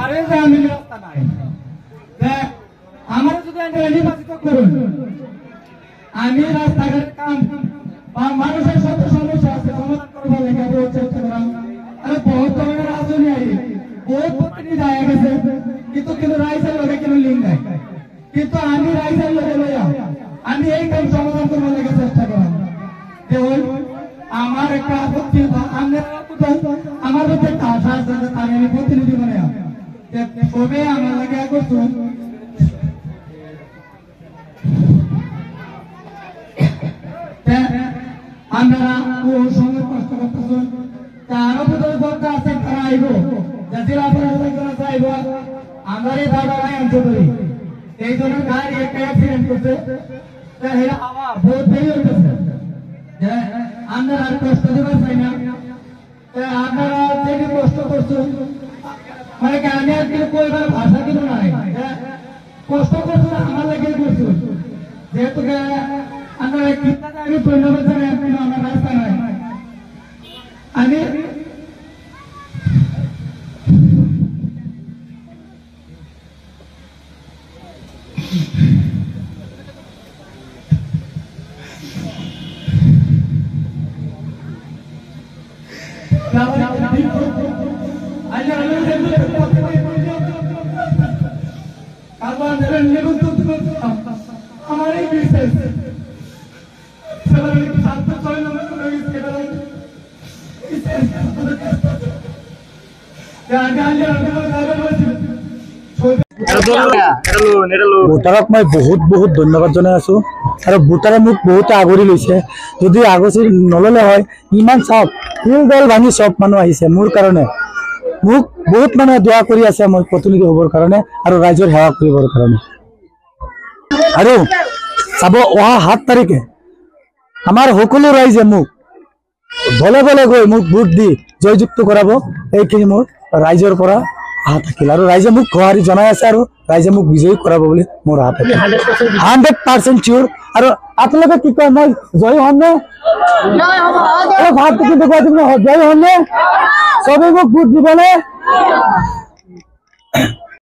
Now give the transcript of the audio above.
আরে যে আমি রাস্তা নাই আমার যদি নির্বাচিত করুন আমি রাস্তাঘাটের কাম বা মানুষের সাথে সমস্যা আছে সমাধান করবার লেগে চেষ্টা করাম। আরে বহুত ধরনের রাজনী আই বহুত প্রতিনিধি আয়া গেছে কিন্তু কিন্তু রাইসের লোকে কেন লিঙ্ক নাই কিন্তু আমি রাইসের লোকে লইয়া আমি এই কাম সমাধান করবার লেগে চেষ্টা করাম। দেখুন আমার একটা আপত্তি আমার মধ্যে একটা আশা আছে তাই আমি প্রতিনিধি মনে সবে আমার লাগে করছুন আমরা ও সঙ্গে কষ্ট করতেছেন আরো দরকার আছে তারা আইব জেলা প্রশাসন চাইব আমরা এই দাদারাই অঞ্চল করি এই জন্য গাড়ি একটা অ্যাক্সিডেন্ট করছে আবার বহুত দেরি হইতেছে আমরা আর কষ্ট দিতে চাই না আপনারা যে কষ্ট করছেন মানে আমি আর কিন্তু কইবার ভাষা কিন্তু নাই কষ্ট করছেন আমার লাগে করছেন যেহেতু আমরা আমি ধন্যবাদ জানাই আপনি আমার রাস্তা নাই আমি আমার এই বিশেষ ভোটাৰক মই বহুত বহুত ধন্যবাদ জনাই আছো আৰু ভোটাৰে মোক বহুতে আগৰি লৈছে যদি আগচি নললে হয় ইমান চাওক ফিল্ডল ভাঙি চব মানুহ আহিছে মোৰ কাৰণে মোক বহুত মানুহে দোয়া কৰি আছে মই প্ৰতিনিধি হ'বৰ কাৰণে আৰু ৰাইজৰ সেৱা কৰিবৰ কাৰণে আৰু চাব অহা 7 তাৰিখে আমাৰ সকলো ৰাইজে মোক দলে দলে গৈ মোক ভোট দি জয়যুক্ত কৰাব এইখিনি মোৰ ৰাইজৰ পৰা আশা থাকিল আৰু ৰাইজে মোক গোহাৰি জনাই আছে আৰু ৰাইজে মোক বিজয়ী কৰাব বুলি মোৰ আশা থাকিল 100% চিয়ৰ আৰু আপোনালোকে কি কয় মই জয়ী হ'ম নে জয়ী হ'ম নে চবেই মোক ভোট দিবনে